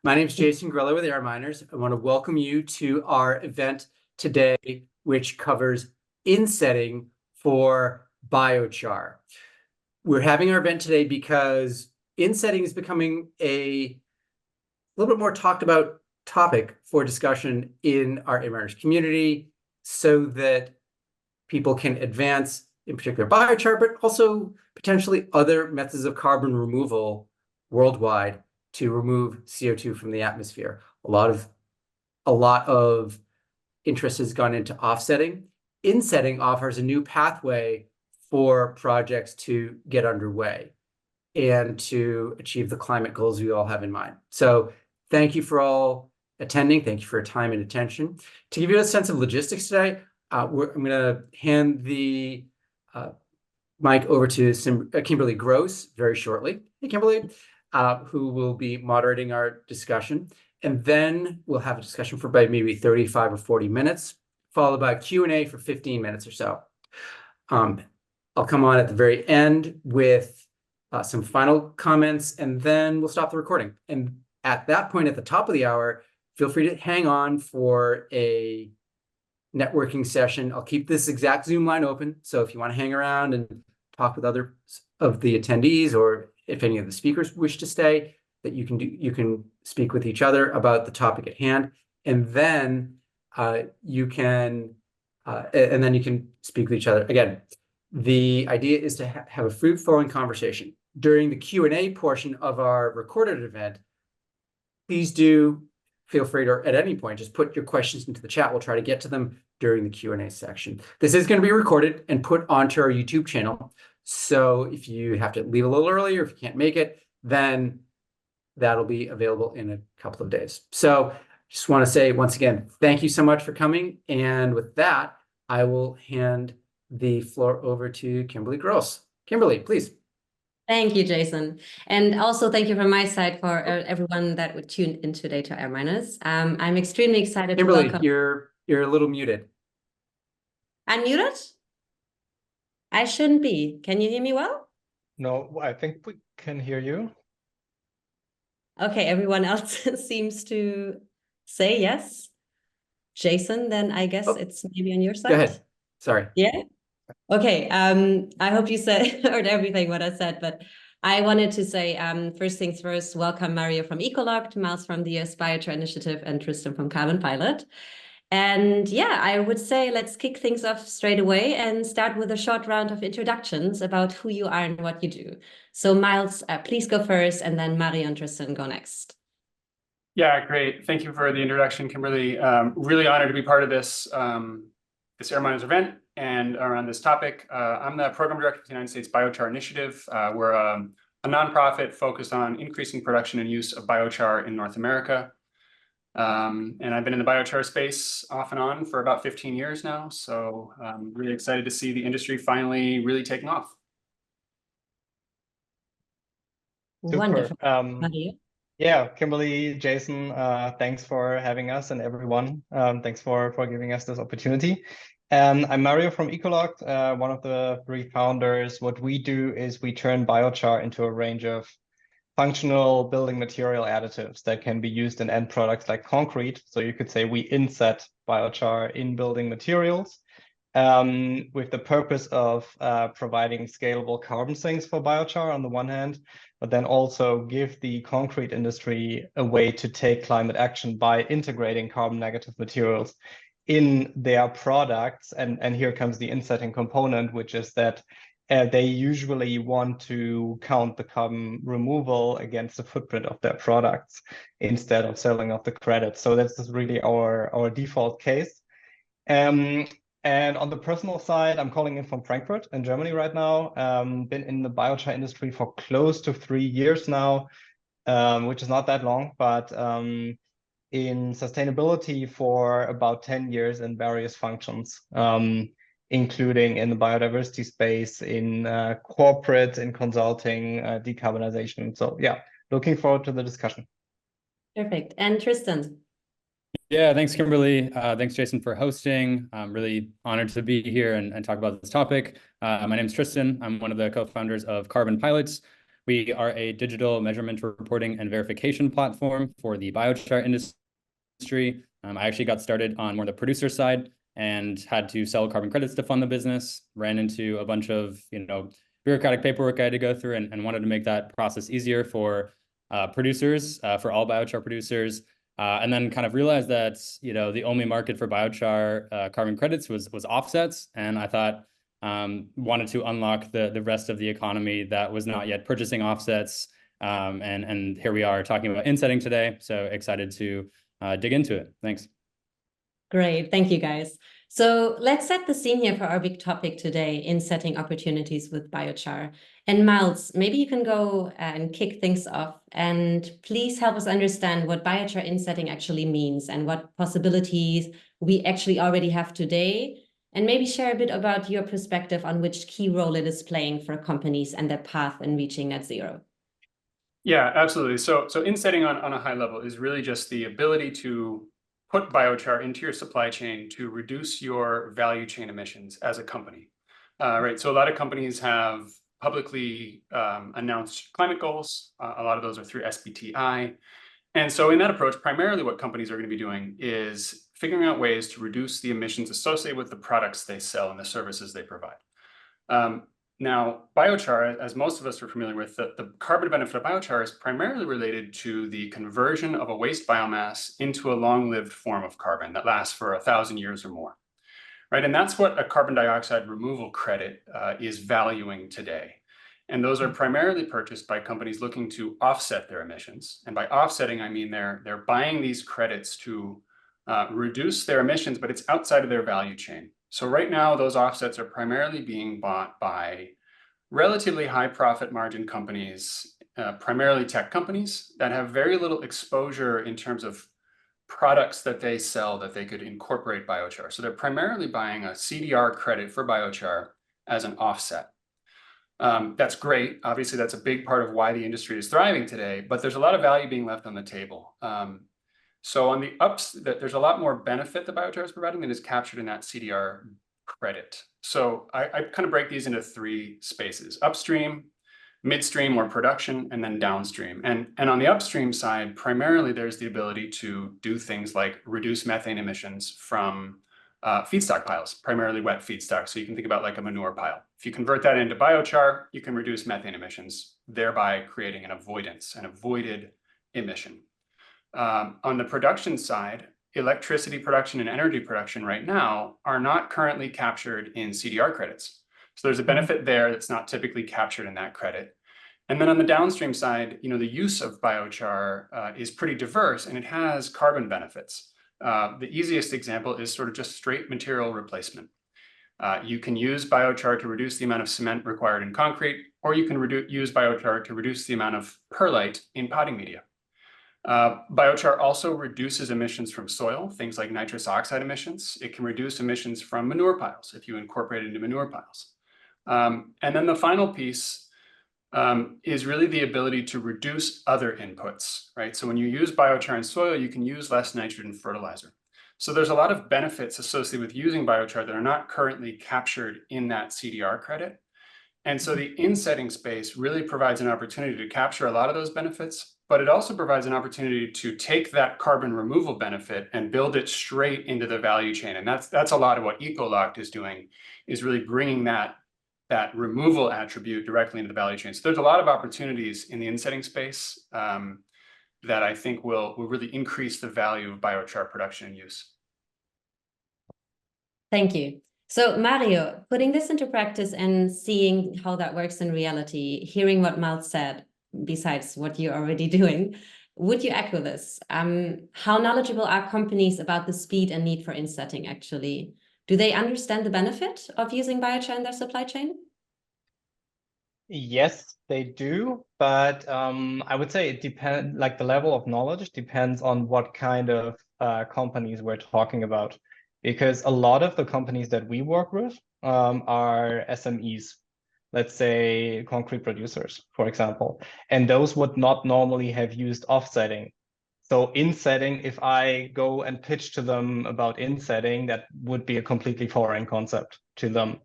My name is Jason Grillo with Air Miners. I want to welcome you to our event today, which covers insetting for biochar. We're having our event today because insetting is becoming a little bit more talked about topic for discussion in our Air Miners community so that people can advance, in particular, biochar, but also potentially other methods of carbon removal worldwide to remove CO2 from the atmosphere. A lot of interest has gone into offsetting. Insetting offers a new pathway for projects to get underway and to achieve the climate goals we all have in mind. So thank you for all attending. Thank you for your time and attention. To give you a sense of logistics today, I'm going to hand the mic over to Kimberly Gross very shortly. Hey, Kimberly. Who will be moderating our discussion. And then we'll have a discussion for about maybe 35 or 40 minutes, followed by Q&A for 15 minutes or so. I'll come on at the very end with some final comments, and then we'll stop the recording. And at that point, at the top of the hour, feel free to hang on for a networking session. I'll keep this exact Zoom line open. So if you want to hang around and talk with other of the attendees, or if any of the speakers wish to stay, that you can speak with each other about the topic at hand, and then you can speak with each other. Again, the idea is to have a free-flowing conversation. During the Q&A portion of our recorded event, please do feel free to, at any point, just put your questions into the chat. We'll try to get to them during the Q&A section. This is going to be recorded and put onto our YouTube channel. So if you have to leave a little early, or if you can't make it, then that'll be available in a couple of days. So just want to say once again, thank you so much for coming. And with that, I will hand the floor over to Kimberly Gross. Kimberly, please. Thank you, Jason. And also thank you from my side for everyone that would tune in today to Air Miners. I'm extremely excited Kimberly, to welcome... you're a little muted. I'm muted? I shouldn't be. Can you hear me well? No, I think we can hear you. Okay, everyone else seems to say yes. Jason, then I guess it's maybe on your side. Go ahead. Sorry. Yeah? Okay. I hope you heard everything what I said, but I wanted to say, first things first, welcome Mario from Ecolocked, Miles from the US Biochar Initiative, and Tristan from Carbon Pilot. And yeah, I would say let's kick things off straight away and start with a short round of introductions about who you are and what you do. So Miles, please go first, and then Mario and Tristan go next. Yeah, great. Thank you for the introduction, Kimberly. Really honored to be part of this Air Miners event and around this topic. I'm the program director of the United States Biochar Initiative. We're a nonprofit focused on increasing production and use of biochar in North America. And I've been in the biochar space off and on for about 15 years now. So I'm really excited to see the industry finally really taking off. Super. Wonderful. Yeah, Kimberly, Jason, thanks for having us, and everyone. Thanks for giving us this opportunity. I'm Mario from Ecolocked, one of the 3 founders. What we do is we turn biochar into a range of functional building material additives that can be used in end products like concrete. So you could say we inset biochar in building materials with the purpose of providing scalable carbon sinks for biochar on the one hand, but then also give the concrete industry a way to take climate action by integrating carbon negative materials in their products. And here comes the insetting component, which is that they usually want to count the carbon removal against the footprint of their products instead of selling off the credits. So that's really our default case. And on the personal side, I'm calling in from Frankfurt in Germany right now. Been in the biochar industry for close to 3 years now, which is not that long, but in sustainability for about 10 years in various functions. Including in the biodiversity space, in corporate, in consulting, decarbonization. So yeah, looking forward to the discussion. Perfect. And Tristan? Yeah, thanks, Kimberly. Thanks, Jason, for hosting. I'm really honored to be here and talk about this topic. My name is Tristan. I'm one of the co-founders of Carbon Pilots. We are a digital measurement reporting and verification platform for the biochar industry. I actually got started on more the producer side and had to sell carbon credits to fund the business, ran into a bunch of, bureaucratic paperwork I had to go through and wanted to make that process easier for producers, for all biochar producers. And then kind of realized that, the only market for biochar carbon credits was offsets. And I thought, wanted to unlock the rest of the economy that was not yet purchasing offsets. And here we are talking about insetting today. So excited to dig into it. Thanks. Great. Thank you, guys. So let's set the scene here for our big topic today, insetting opportunities with biochar. And Miles, maybe you can go and kick things off, and please help us understand what biochar insetting actually means and what possibilities we actually already have today, and maybe share a bit about your perspective on which key role it is playing for companies and their path in reaching net zero. Yeah, absolutely. So insetting on a high level is really just the ability to put biochar into your supply chain to reduce your value chain emissions as a company, right? So a lot of companies have publicly announced climate goals. A lot of those are through SBTi. And so in that approach, primarily what companies are going to be doing is figuring out ways to reduce the emissions associated with the products they sell and the services they provide. Now, biochar, as most of us are familiar with, the carbon benefit of biochar is primarily related to the conversion of a waste biomass into a long-lived form of carbon that lasts for 1,000 years or more, right? And that's what a carbon dioxide removal credit is valuing today. And those are primarily purchased by companies looking to offset their emissions. And by offsetting, I mean they're buying these credits to reduce their emissions, but it's outside of their value chain. So right now, those offsets are primarily being bought by relatively high profit margin companies, primarily tech companies that have very little exposure in terms of products that they sell that they could incorporate biochar. So they're primarily buying a CDR credit for biochar as an offset. That's great. Obviously, that's a big part of why the industry is thriving today, but there's a lot of value being left on the table. So on the ups, there's a lot more benefit the biochar is providing than is captured in that CDR credit. So I kind of break these into three spaces: upstream, midstream or production, and then downstream. And on the upstream side, primarily there's the ability to do things like reduce methane emissions from feedstock piles, primarily wet feedstock. So you can think about like a manure pile. If you convert that into biochar, you can reduce methane emissions, thereby creating an avoidance, an avoided emission. On the production side, electricity production and energy production right now are not currently captured in CDR credits. So there's a benefit there that's not typically captured in that credit. And then on the downstream side, the use of biochar is pretty diverse and it has carbon benefits. The easiest example is sort of just straight material replacement. You can use biochar to reduce the amount of cement required in concrete, or you can use biochar to reduce the amount of perlite in potting media. Biochar also reduces emissions from soil, things like nitrous oxide emissions. It can reduce emissions from manure piles if you incorporate it into manure piles. And then the final piece is really the ability to reduce other inputs, right? So when you use biochar in soil, you can use less nitrogen fertilizer. So there's a lot of benefits associated with using biochar that are not currently captured in that CDR credit. And so the insetting space really provides an opportunity to capture a lot of those benefits, but it also provides an opportunity to take that carbon removal benefit and build it straight into the value chain. And that's a lot of what Ecoloct is doing, is really bringing that removal attribute directly into the value chain. So there's a lot of opportunities in the insetting space that I think will really increase the value of biochar production and use. Thank you. So Mario, putting this into practice and seeing how that works in reality, hearing what Miles said, besides what you're already doing, would you echo this? How knowledgeable are companies about the speed and need for insetting actually? Do they understand the benefit of using biochar in their supply chain? Yes, they do, but I would say it depends, like the level of knowledge depends on what kind of companies we're talking about. Because a lot of the companies that we work with are SMEs, let's say concrete producers, for example, and those would not normally have used offsetting. So insetting, if I go and pitch to them about insetting, that would be a completely foreign concept to them.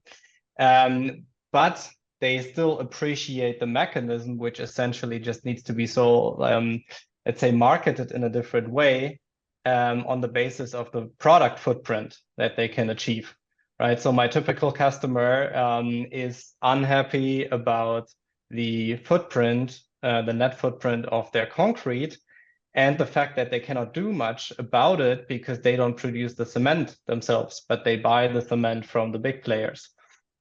But they still appreciate the mechanism, which essentially just needs to be so, let's say, marketed in a different way on the basis of the product footprint that they can achieve, right? So my typical customer is unhappy about the footprint, the net footprint of their concrete, and the fact that they cannot do much about it because they don't produce the cement themselves, but they buy the cement from the big players.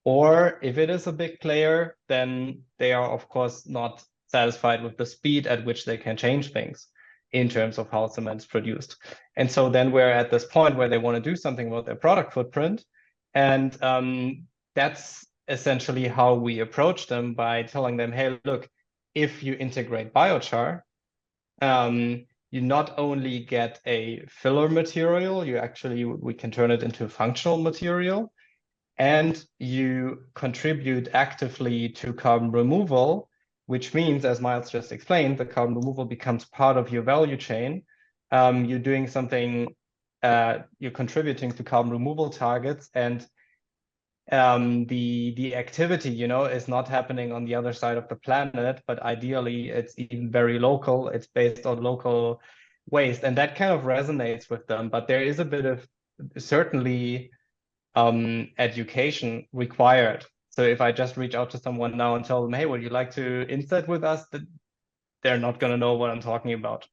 Or if it is a big player, then they are, of course, not satisfied with the speed at which they can change things in terms of how cement is produced. And so then we're at this point where they want to do something about their product footprint. And that's essentially how we approach them, by telling them, hey, look, if you integrate biochar, you not only get a filler material, we can turn it into a functional material, and you contribute actively to carbon removal, which means, as Miles just explained, the carbon removal becomes part of your value chain. You're doing something, you're contributing to carbon removal targets, and the activity, is not happening on the other side of the planet, but ideally it's even very local. It's based on local waste, and that kind of resonates with them. But there is a bit of certainly education required. So if I just reach out to someone now and tell them, hey, would you like to inset with us? They're not going to know what I'm talking about.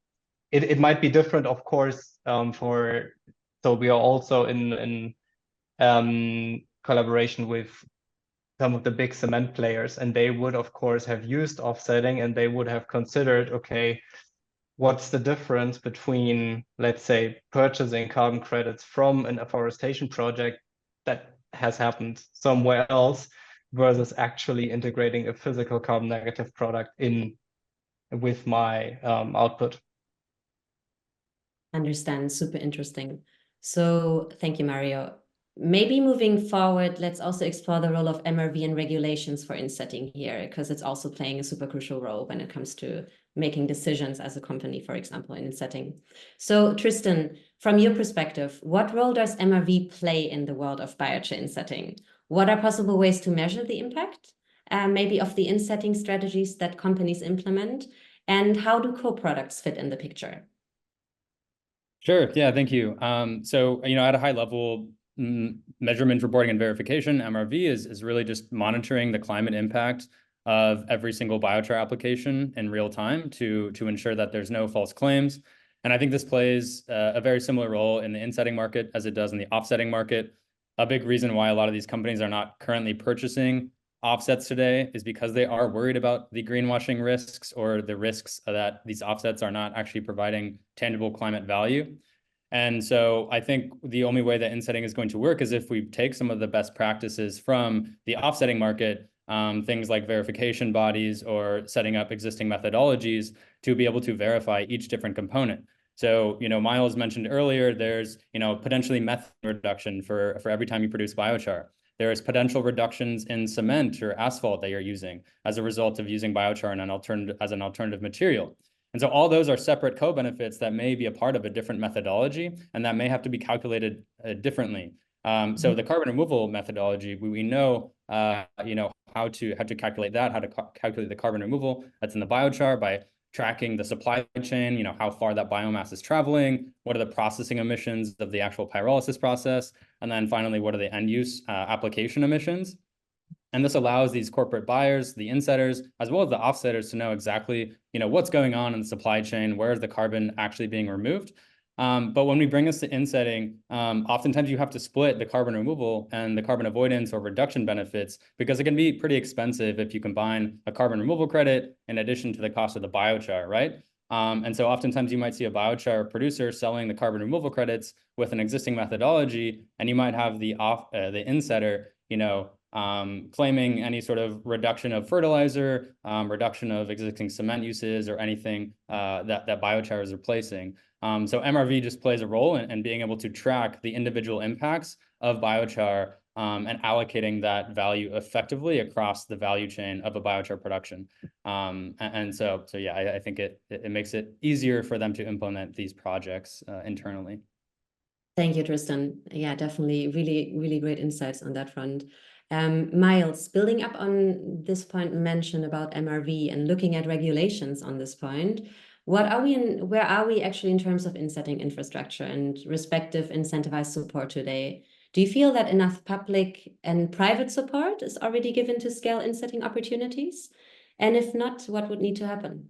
It might be different, of course, so we are also in collaboration with some of the big cement players, and they would, of course, have used offsetting, and they would have considered, okay, what's the difference between, let's say, purchasing carbon credits from an afforestation project that has happened somewhere else versus actually integrating a physical carbon negative product in with my output. Understand. Super interesting. So thank you, Mario. Maybe moving forward, let's also explore the role of MRV and regulations for insetting here, because it's also playing a super crucial role when it comes to making decisions as a company, for example, in insetting. So Tristan, from your perspective, what role does MRV play in the world of biochar insetting? What are possible ways to measure the impact, maybe of the insetting strategies that companies implement? And how do co-products fit in the picture? Sure. Yeah, thank you. So, at a high level, measurement, reporting, and verification, MRV is really just monitoring the climate impact of every single biochar application in real time to ensure that there's no false claims. And I think this plays a very similar role in the insetting market as it does in the offsetting market. A big reason why a lot of these companies are not currently purchasing offsets today is because they are worried about the greenwashing risks, or the risks that these offsets are not actually providing tangible climate value. And so I think the only way that insetting is going to work is if we take some of the best practices from the offsetting market, things like verification bodies or setting up existing methodologies to be able to verify each different component. So, Miles mentioned earlier, there's, potentially methane reduction for every time you produce biochar. There's potential reductions in cement or asphalt that you're using as a result of using biochar as an alternative material. And so all those are separate co-benefits that may be a part of a different methodology, and that may have to be calculated differently. So the carbon removal methodology, we know, how to calculate that, how to calculate the carbon removal that's in the biochar by tracking the supply chain, how far that biomass is traveling, what are the processing emissions of the actual pyrolysis process, and then finally, what are the end use application emissions. And this allows these corporate buyers, the insetters, as well as the offsetters to know exactly, what's going on in the supply chain, where is the carbon actually being removed. But when we bring this to insetting, oftentimes you have to split the carbon removal and the carbon avoidance or reduction benefits, because it can be pretty expensive if you combine a carbon removal credit in addition to the cost of the biochar, right? And so oftentimes you might see a biochar producer selling the carbon removal credits with an existing methodology, and you might have the insetter, claiming any sort of reduction of fertilizer, reduction of existing cement uses, or anything that biochar is replacing. So MRV just plays a role in being able to track the individual impacts of biochar and allocating that value effectively across the value chain of a biochar production. So yeah, I think it makes it easier for them to implement these projects internally. Thank you, Tristan. Yeah, definitely really, really great insights on that front. Miles, building up on this point mentioned about MRV and looking at regulations on this point, where are we actually in terms of insetting infrastructure and respective incentivized support today? Do you feel that enough public and private support is already given to scale insetting opportunities? And if not, what would need to happen?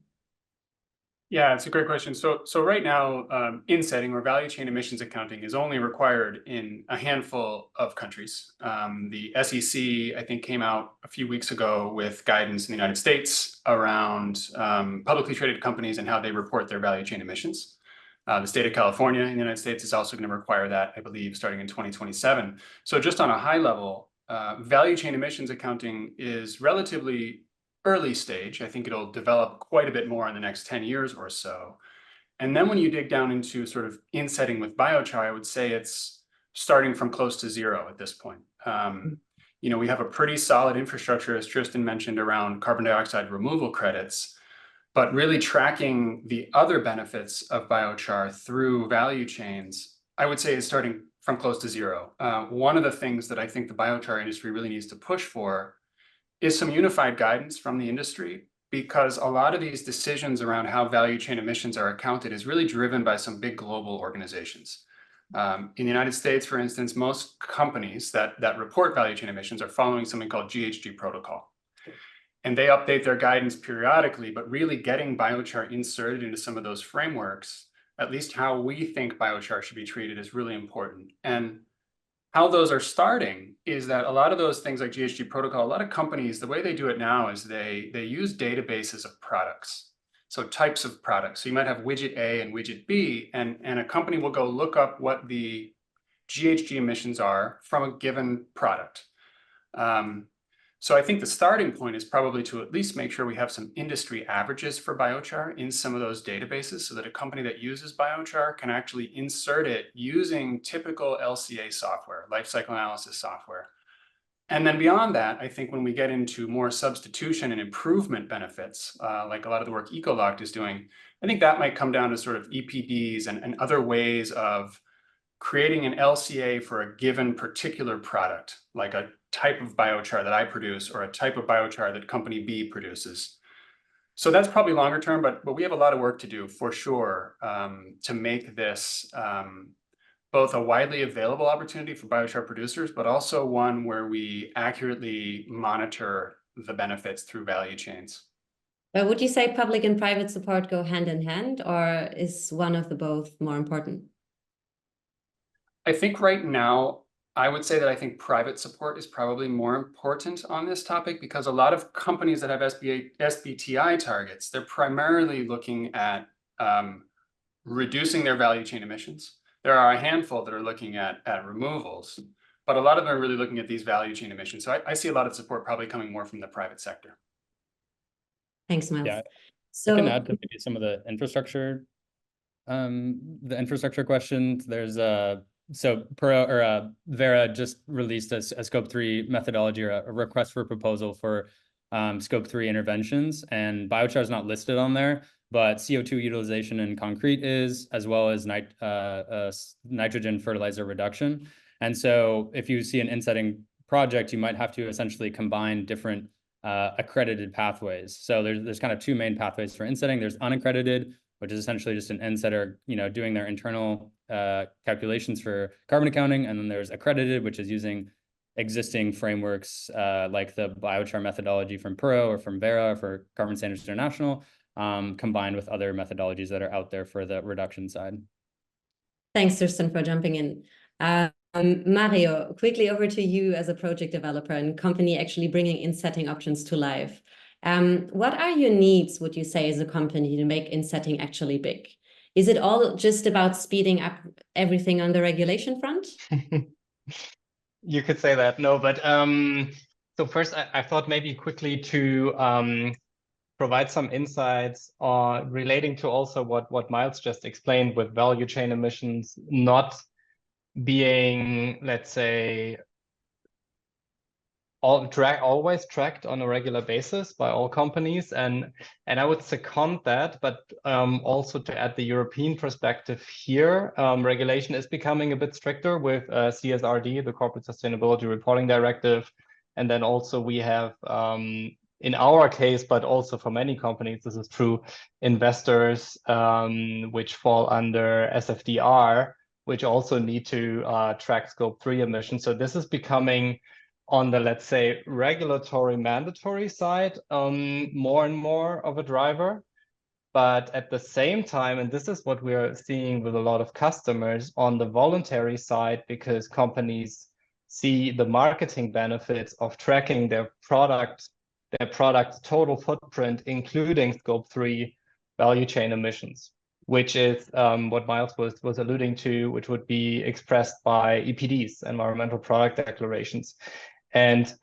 Yeah, it's a great question. So right now, insetting or value chain emissions accounting is only required in a handful of countries. The SEC, I think, came out a few weeks ago with guidance in the United States around publicly traded companies and how they report their value chain emissions. The state of California in the United States is also going to require that, I believe, starting in 2027. So just on a high level, value chain emissions accounting is relatively early stage. I think it'll develop quite a bit more in the next 10 years or so. And then when you dig down into sort of insetting with biochar, I would say it's starting from close to zero at this point. You know, we have a pretty solid infrastructure, as Tristan mentioned, around carbon dioxide removal credits, but really tracking the other benefits of biochar through value chains, I would say is starting from close to zero. One of the things that I think the biochar industry really needs to push for is some unified guidance from the industry, because a lot of these decisions around how value chain emissions are accounted is really driven by some big global organizations. In the United States, for instance, most companies that report value chain emissions are following something called GHG protocol. And they update their guidance periodically, but really getting biochar inserted into some of those frameworks, at least how we think biochar should be treated, is really important. And how those are starting is that a lot of those things like GHG protocol, a lot of companies, the way they do it now is they use databases of products. So types of products. So you might have widget A and widget B, and a company will go look up what the GHG emissions are from a given product. So I think the starting point is probably to at least make sure we have some industry averages for biochar in some of those databases, so that a company that uses biochar can actually insert it using typical LCA software, lifecycle analysis software. And then beyond that, I think when we get into more substitution and improvement benefits, like a lot of the work Ecoloct is doing, I think that might come down to sort of EPDs and other ways of creating an LCA for a given particular product, like a type of biochar that I produce or a type of biochar that company B produces. So that's probably longer term, but we have a lot of work to do for sure to make this both a widely available opportunity for biochar producers, but also one where we accurately monitor the benefits through value chains. But would you say public and private support go hand in hand, or is one of the both more important? I think right now, I would say that I think private support is probably more important on this topic, because a lot of companies that have SBTI targets, they're primarily looking at reducing their value chain emissions. There are a handful that are looking at removals, but a lot of them are really looking at these value chain emissions. So I see a lot of support probably coming more from the private sector. Thanks, Miles. Yeah, So I can add to maybe some of the infrastructure questions. There's Vera just released a scope 3 methodology, or a request for proposal for scope 3 interventions, and biochar is not listed on there, but CO2 utilization in concrete is, as well as nitrogen fertilizer reduction. And so if you see an insetting project, you might have to essentially combine different accredited pathways. So there's kind of two main pathways for insetting. There's unaccredited, which is essentially just an insetter, doing their internal calculations for carbon accounting. And then there's accredited, which is using existing frameworks like the biochar methodology from Pro or from Vera or for Carbon Standards International, combined with other methodologies that are out there for the reduction side. Thanks, Tristan, for jumping in. Mario, quickly over to you as a project developer and company actually bringing insetting options to life. What are your needs, would you say, as a company to make insetting actually big? Is it all just about speeding up everything on the regulation front? You could say that. No, but so first I thought maybe quickly to provide some insights on relating to also what Miles just explained with value chain emissions not being, let's say, always tracked on a regular basis by all companies, and I would second that, but also to add the European perspective here, regulation is becoming a bit stricter with CSRD, the Corporate Sustainability Reporting Directive, And then also we have, in our case, but also for many companies, this is true, investors which fall under SFDR, which also need to track Scope 3 emissions. So this is becoming, on the, let's say, regulatory mandatory side, more and more of a driver. But at the same time, and this is what we're seeing with a lot of customers on the voluntary side, because companies see the marketing benefits of tracking their product total footprint, including Scope 3 value chain emissions, which is what Miles was alluding to, which would be expressed by EPDs, environmental product declarations. And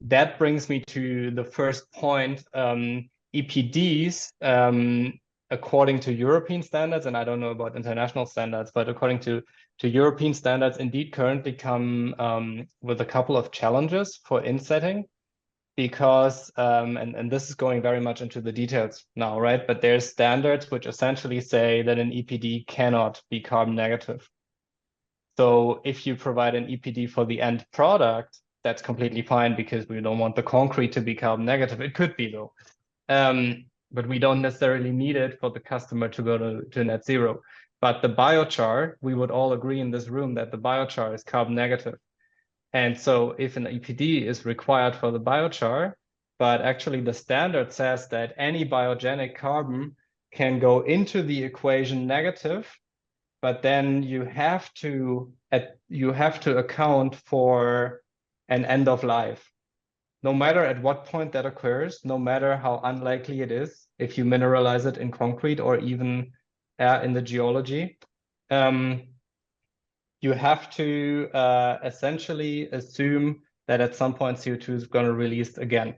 that brings me to the first point. EPDs, according to European standards, and I don't know about international standards, but according to European standards, indeed currently come with a couple of challenges for insetting, because, and this is going very much into the details now, right? But there's standards which essentially say that an EPD cannot be carbon negative. So if you provide an EPD for the end product, that's completely fine, because we don't want the concrete to be carbon negative. It could be though. But we don't necessarily need it for the customer to go to net zero. But the biochar, we would all agree in this room that the biochar is carbon negative. And so if an EPD is required for the biochar, but actually the standard says that any biogenic carbon can go into the equation negative, but then you have to account for an end of life. No matter at what point that occurs, no matter how unlikely it is, if you mineralize it in concrete or even in the geology, you have to essentially assume that at some point CO2 is going to release again.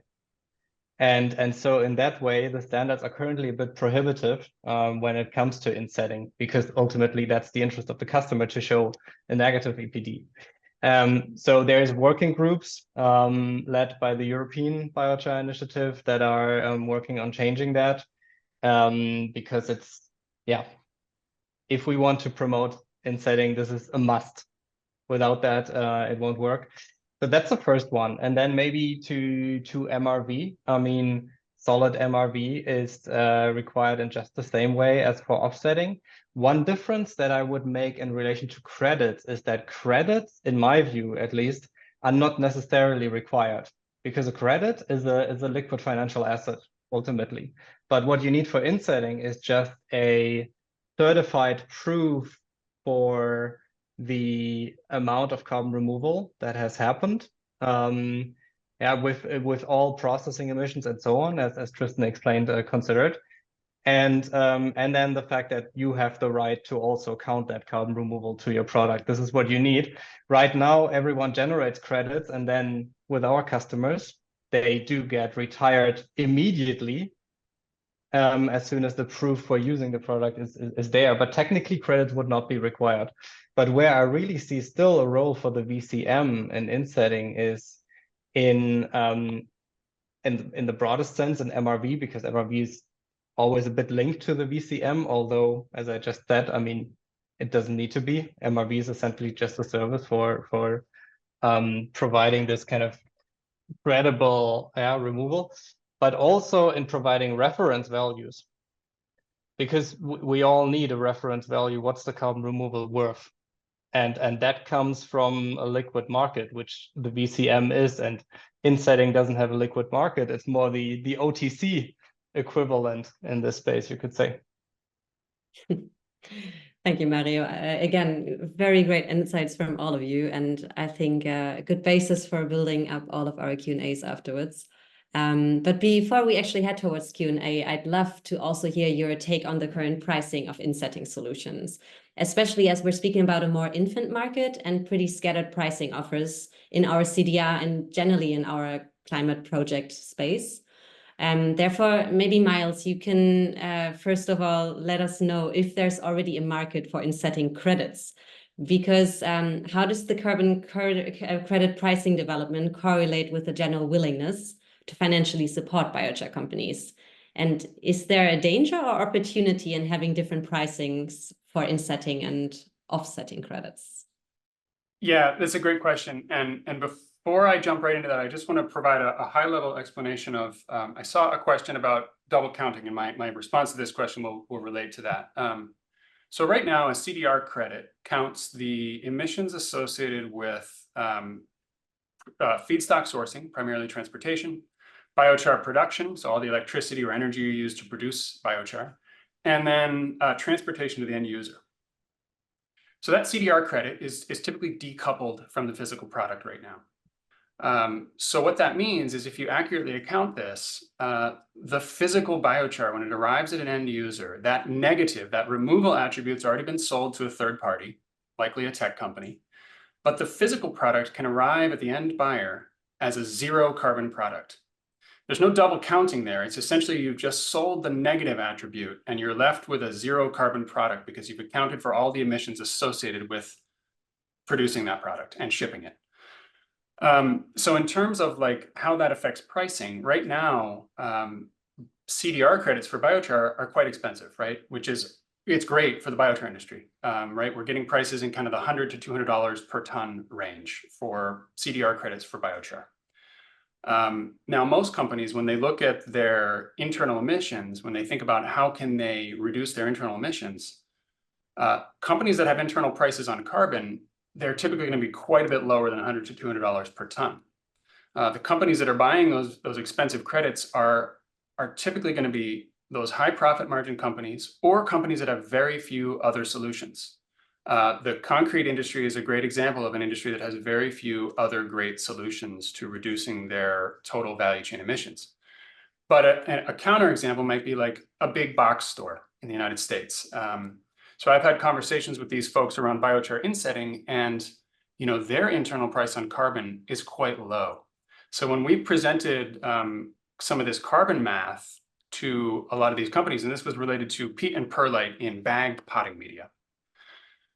And so in that way, the standards are currently a bit prohibitive when it comes to insetting, because ultimately that's the interest of the customer to show a negative EPD. So there's working groups led by the European Biochar Initiative that are working on changing that, because it's, yeah, if we want to promote insetting, this is a must. Without that, it won't work. So that's the first one. And then maybe to MRV. I mean, solid MRV is required in just the same way as for offsetting. One difference that I would make in relation to credits is that credits, in my view at least, are not necessarily required, because a credit is a liquid financial asset ultimately. But what you need for insetting is just a certified proof for the amount of carbon removal that has happened, with all processing emissions and so on, as Tristan explained, considered. And then the fact that you have the right to also count that carbon removal to your product. This is what you need. Right now, everyone generates credits, and then with our customers, they do get retired immediately as soon as the proof for using the product is there. But technically, credits would not be required. But where I really see still a role for the VCM and insetting is in the broadest sense in MRV, because MRV is always a bit linked to the VCM, although, as I just said, I mean, it doesn't need to be. MRV is essentially just a service for providing this kind of credible removal, but also in providing reference values, because we all need a reference value. What's the carbon removal worth? And that comes from a liquid market, which the VCM is, and insetting doesn't have a liquid market. It's more the OTC equivalent in this space, you could say. Thank you, Mario. Again, very great insights from all of you, and I think a good basis for building up all of our Q&As afterwards. But before we actually head towards Q&A, I'd love to also hear your take on the current pricing of insetting solutions, especially as we're speaking about a more infant market and pretty scattered pricing offers in our CDR and generally in our climate project space. Therefore, maybe Miles, you can first of all let us know if there's already a market for insetting credits, because how does the carbon credit pricing development correlate with the general willingness to financially support biochar companies? And is there a danger or opportunity in having different pricings for insetting and offsetting credits? Yeah, that's a great question. And before I jump right into that, I just want to provide a high-level explanation of, I saw a question about double counting, and my response to this question will relate to that. So right now, a CDR credit counts the emissions associated with feedstock sourcing, primarily transportation, biochar production, so all the electricity or energy you use to produce biochar, and then transportation to the end user. So that CDR credit is typically decoupled from the physical product right now. So what that means is if you accurately account this, the physical biochar, when it arrives at an end user, that negative, that removal attribute's already been sold to a third party, likely a tech company, but the physical product can arrive at the end buyer as a zero carbon product. There's no double counting there. It's essentially you've just sold the negative attribute and you're left with a zero carbon product because you've accounted for all the emissions associated with producing that product and shipping it. So in terms of like how that affects pricing, right now, CDR credits for biochar are quite expensive, right? It's great for the biochar industry, right? We're getting prices in kind of the $100 to $200 per ton range for CDR credits for biochar. Now, most companies, when they look at their internal emissions, when they think about how can they reduce their internal emissions, companies that have internal prices on carbon, they're typically going to be quite a bit lower than $100 to $200 per ton. The companies that are buying those expensive credits are typically going to be those high profit margin companies or companies that have very few other solutions. The concrete industry is a great example of an industry that has very few other great solutions to reducing their total value chain emissions. But a counterexample might be like a big box store in the United States. So I've had conversations with these folks around biochar insetting, and their internal price on carbon is quite low. So when we presented some of this carbon math to a lot of these companies, and this was related to peat and perlite in bagged potting media.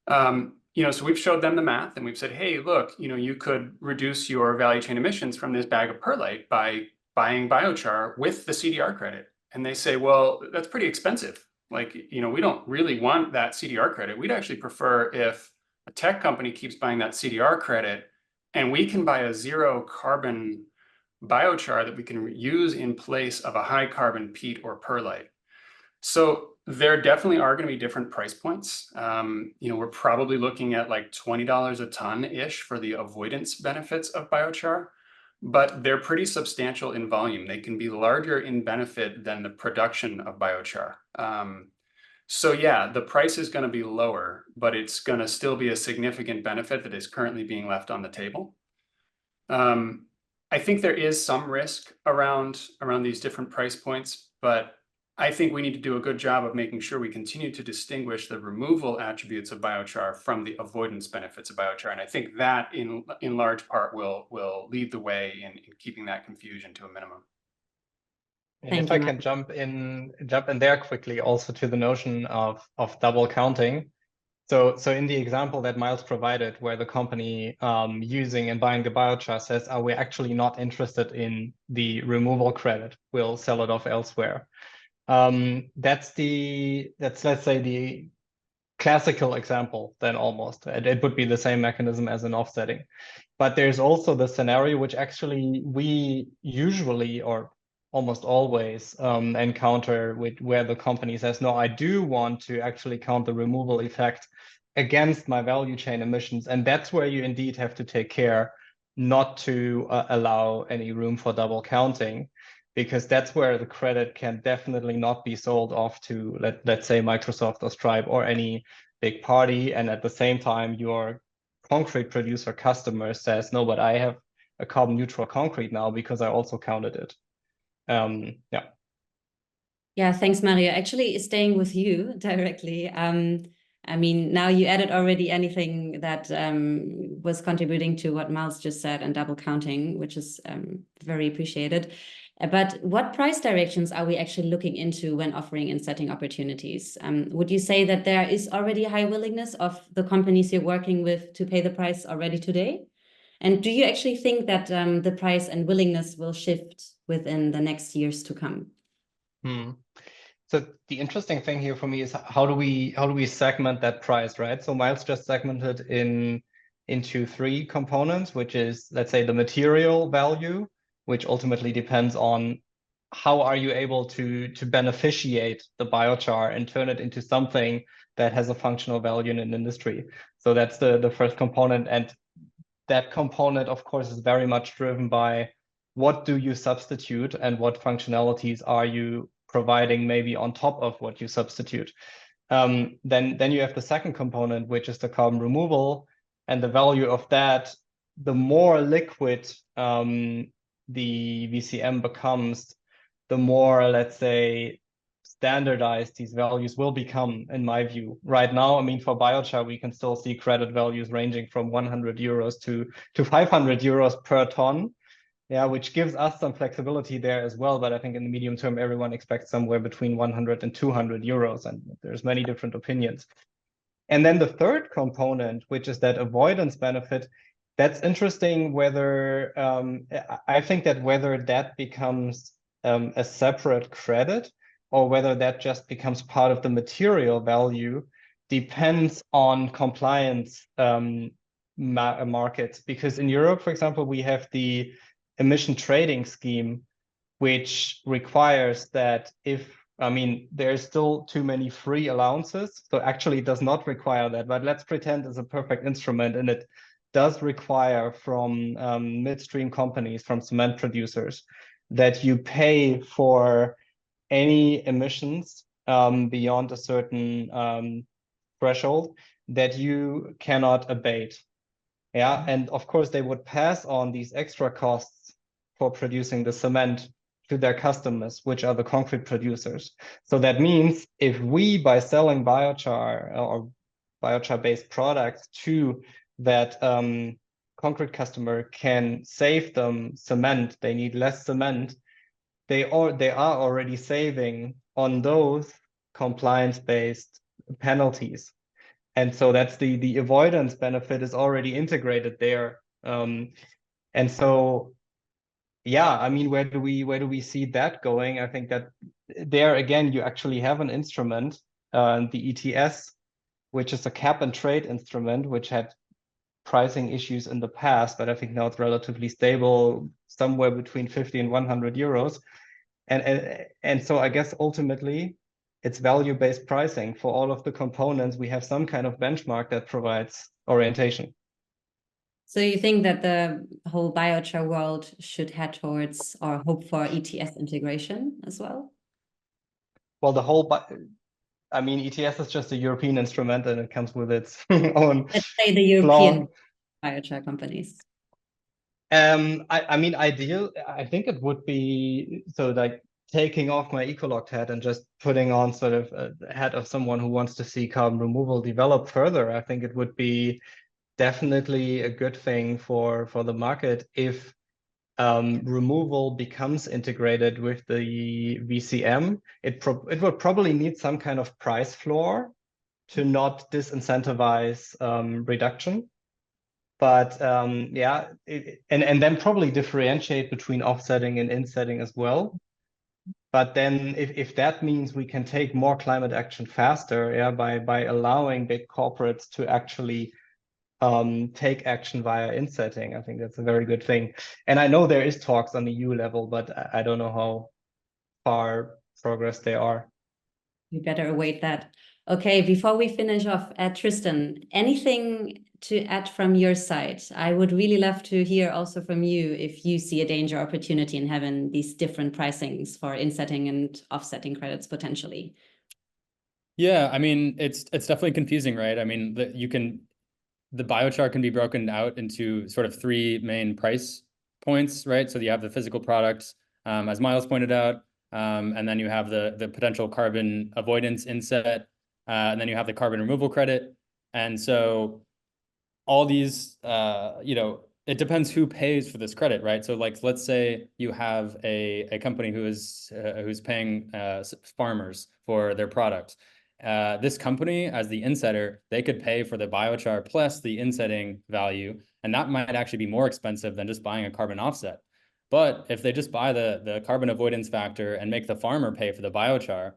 So we've showed them the math and we've said, hey, look, you could reduce your value chain emissions from this bag of perlite by buying biochar with the CDR credit. And they say, well, that's pretty expensive. Like, we don't really want that CDR credit. We'd actually prefer if a tech company keeps buying that CDR credit and we can buy a zero carbon biochar that we can use in place of a high carbon peat or perlite. So there definitely are going to be different price points. We're probably looking at like $20 a ton-ish for the avoidance benefits of biochar, but they're pretty substantial in volume. They can be larger in benefit than the production of biochar. So yeah, the price is going to be lower, but it's going to still be a significant benefit that is currently being left on the table. I think there is some risk around these different price points, but I think we need to do a good job of making sure we continue to distinguish the removal attributes of biochar from the avoidance benefits of biochar. And I think that in large part will lead the way in keeping that confusion to a minimum. And if I can jump in there quickly also to the notion of double counting. So in the example that Miles provided, where the company using and buying the biochar says, oh, we're actually not interested in the removal credit, we'll sell it off elsewhere. That's let's say the classical example then almost. It would be the same mechanism as an offsetting. But there's also the scenario which actually we usually or almost always encounter where the company says, no, I do want to actually count the removal effect against my value chain emissions. And that's where you indeed have to take care not to allow any room for double counting, because that's where the credit can definitely not be sold off to, let's say, Microsoft or Stripe or any big party. And at the same time, your concrete producer customer says, no, but I have a carbon neutral concrete now because I also counted it. Yeah, thanks, Mario. Actually, staying with you directly, I mean, now you added already anything that was contributing to what Miles just said and double counting, which is very appreciated. But what price directions are we actually looking into when offering insetting opportunities? Would you say that there is already a high willingness of the companies you're working with to pay the price already today? And do you actually think that the price and willingness will shift within the next years to come? So the interesting thing here for me is how do we segment that price, right? So Miles just segmented in into three components, which is, let's say, the material value, which ultimately depends on how are you able to beneficiate the biochar and turn it into something that has a functional value in an industry. So that's the first component. And that component, of course, is very much driven by what do you substitute and what functionalities are you providing maybe on top of what you substitute. Then you have the second component, which is the carbon removal, and the value of that. The more liquid the VCM becomes, the more, let's say, standardized these values will become, in my view. Right now, I mean, for biochar, we can still see credit values ranging from 100 euros to 500 euros per ton. Yeah, which gives us some flexibility there as well. But I think in the medium term, everyone expects somewhere between 100 and 200 euros, and there's many different opinions. And then the third component, which is that avoidance benefit, that's interesting whether, I think that whether that becomes a separate credit or whether that just becomes part of the material value depends on compliance markets. Because in Europe, for example, we have the emission trading scheme, which requires that if, I mean, there's still too many free allowances, so actually it does not require that, but let's pretend it's a perfect instrument, and it does require from midstream companies, from cement producers, that you pay for any emissions beyond a certain threshold that you cannot abate. Yeah, and of course they would pass on these extra costs for producing the cement to their customers, which are the concrete producers. So that means if we, by selling biochar or biochar-based products to that concrete customer, can save them cement, they need less cement, they are already saving on those compliance-based penalties. And so that's the avoidance benefit is already integrated there. And so, yeah, I mean, where do we see that going? I think that there again, you actually have an instrument, the ETS, which is a cap and trade instrument, which had pricing issues in the past, but I think now it's relatively stable, somewhere between 50 and 100 euros. And so I guess ultimately it's value-based pricing for all of the components. We have some kind of benchmark that provides orientation. So you think that the whole biochar world should head towards or hope for ETS integration as well? Well, the whole, I mean, ETS is just a European instrument and it comes with its own. Let's say the European biochar companies. I mean, I think it would be, so like taking off my Ecoloct hat and just putting on sort of a hat of someone who wants to see carbon removal develop further. I think it would be definitely a good thing for the market if removal becomes integrated with the VCM. It would probably need some kind of price floor to not disincentivize reduction. But yeah, and then probably differentiate between offsetting and insetting as well. But then if that means we can take more climate action faster, yeah, by allowing big corporates to actually take action via insetting, I think that's a very good thing. And I know there is talks on the EU level, but I don't know how far progress they are. We better await that. Okay, before we finish off, Tristan, anything to add from your side? I would really love to hear also from you if you see a danger opportunity in having these different pricings for insetting and offsetting credits potentially. Yeah, I mean, it's definitely confusing, right? I mean, the biochar can be broken out into sort of three main price points, right? So you have the physical products, as Miles pointed out, and then you have the potential carbon avoidance inset, and then you have the carbon removal credit. And so all these, it depends who pays for this credit, right? So like, let's say you have a company who's paying farmers for their product. This company, as the insetter, they could pay for the biochar plus the insetting value, and that might actually be more expensive than just buying a carbon offset. But if they just buy the carbon avoidance factor and make the farmer pay for the biochar,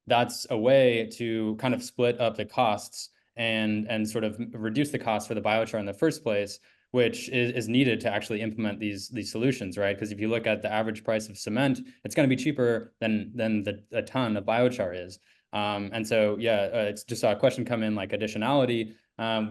that's a way to kind of split up the costs and sort of reduce the cost for the biochar in the first place, which is needed to actually implement these solutions, right? Because if you look at the average price of cement, it's going to be cheaper than a ton of biochar is. And so, yeah, it's just a question come in like additionality.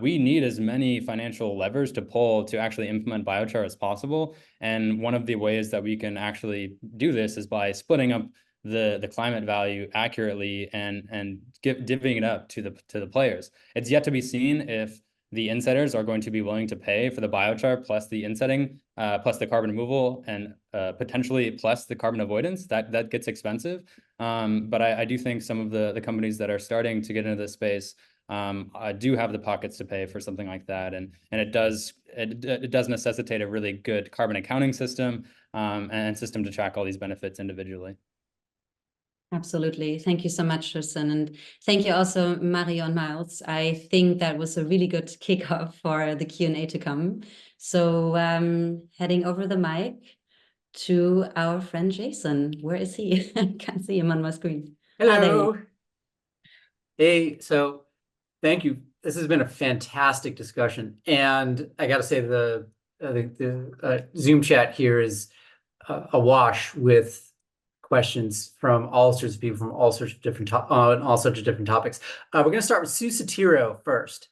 We need as many financial levers to pull to actually implement biochar as possible. And one of the ways that we can actually do this is by splitting up the climate value accurately and divvying it up to the players. It's yet to be seen if the insetters are going to be willing to pay for the biochar plus the insetting, plus the carbon removal, and potentially plus the carbon avoidance. That gets expensive. But I do think some of the companies that are starting to get into this space do have the pockets to pay for something like that, and it does necessitate a really good carbon accounting system and system to track all these benefits individually. Absolutely. Thank you so much, Tristan. And thank you also, Mario and Miles. I think that was a really good kickoff for the Q&A to come. So heading over the mic to our friend Jason. Where is he? I can't see him on my screen. Hello. Hey, so thank you. This has been a fantastic discussion. And I got to say the Zoom chat here is awash with questions from all sorts of people from all sorts of different topics. We're going to start with Sue Satiro first.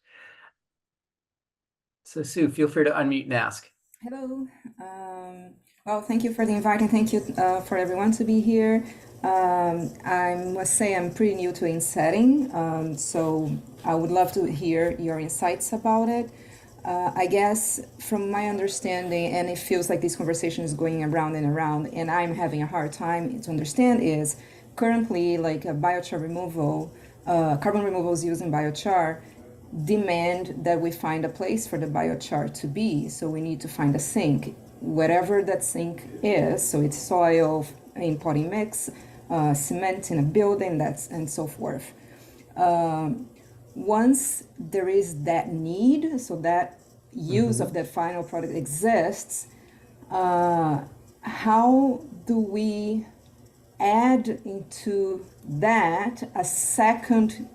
So Sue, feel free to unmute and ask. Hello. Well, thank you for the invite, and thank you for everyone to be here. I must say I'm pretty new to insetting, so I would love to hear your insights about it. I guess from my understanding, and it feels like this conversation is going around and around, and I'm having a hard time to understand, is currently like a biochar removal, carbon removals using biochar demand that we find a place for the biochar to be. So we need to find a sink, whatever that sink is. So it's soil in potting mix, cement in a building, and so forth. Once there is that need, so that use of that final product exists, how do we add into that a second,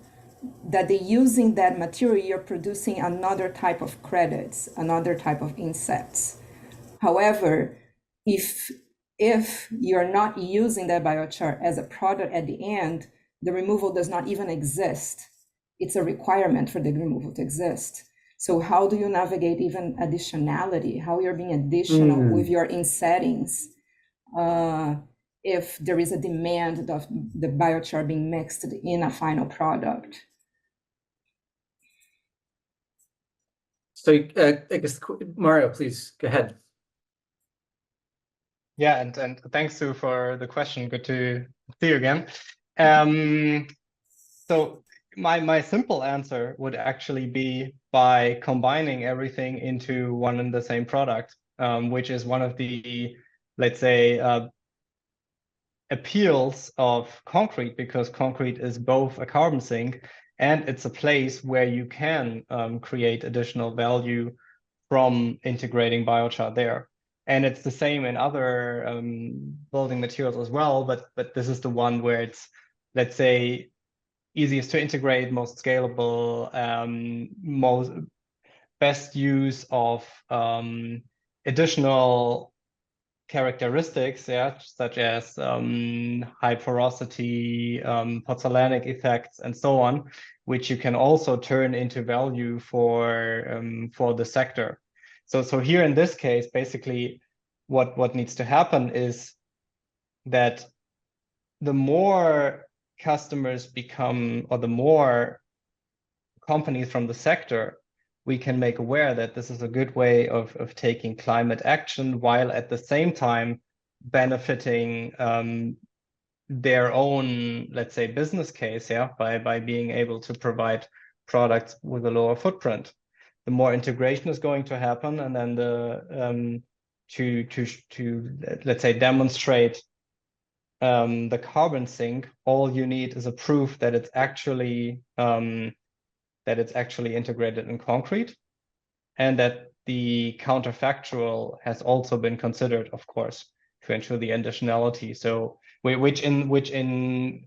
that they're using that material, you're producing another type of credits, another type of insects. However, if you're not using that biochar as a product at the end, the removal does not even exist. It's a requirement for the removal to exist. So how do you navigate even additionality? How you're being additional with your insettings if there is a demand of the biochar being mixed in a final product? So I guess, Mario, please go ahead. Yeah, and thanks, Sue, for the question. Good to see you again. So my simple answer would actually be by combining everything into one and the same product, which is one of the, let's say, appeals of concrete, because concrete is both a carbon sink and it's a place where you can create additional value from integrating biochar there. And it's the same in other building materials as well, but this is the one where it's, let's say, easiest to integrate, most scalable, most best use of additional characteristics, yeah, such as high porosity, pozzolanic effects, and so on, which you can also turn into value for the sector. So here in this case, basically, what needs to happen is that the more customers become, or the more companies from the sector we can make aware that this is a good way of taking climate action, while at the same time benefiting their own, let's say, business case, yeah, by being able to provide products with a lower footprint. The more integration is going to happen, and then the to let's say demonstrate the carbon sink, all you need is a proof that it's actually integrated in concrete, and that the counterfactual has also been considered, of course, to ensure the additionality. So which in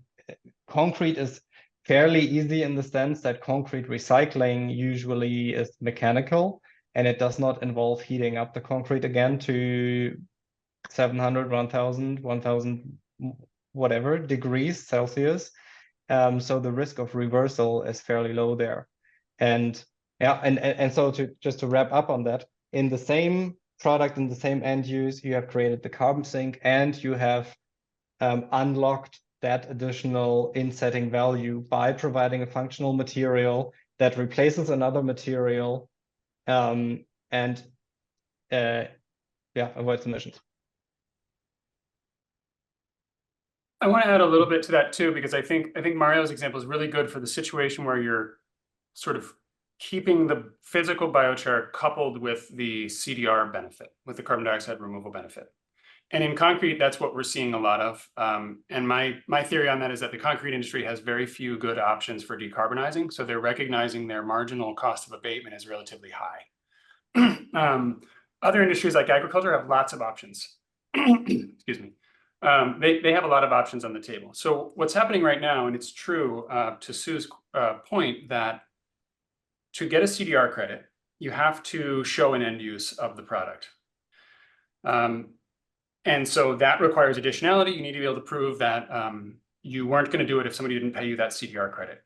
concrete is fairly easy in the sense that concrete recycling usually is mechanical, and it does not involve heating up the concrete again to 700, 1000, 1000, whatever degrees Celsius. So the risk of reversal is fairly low there. And yeah, and so just to wrap up on that, in the same product, in the same end use, you have created the carbon sink, and you have unlocked that additional insetting value by providing a functional material that replaces another material, and avoids emissions. I want to add a little bit to that too, because I think Mario's example is really good for the situation where you're sort of keeping the physical biochar coupled with the CDR benefit, with the carbon dioxide removal benefit. And in concrete, that's what we're seeing a lot of. And my theory on that is that the concrete industry has very few good options for decarbonizing. So they're recognizing their marginal cost of abatement is relatively high. Other industries like agriculture have lots of options. Excuse me. They have a lot of options on the table. So what's happening right now, and it's true to Sue's point, that to get a CDR credit, you have to show an end use of the product. And so that requires additionality. You need to be able to prove that you weren't going to do it if somebody didn't pay you that CDR credit.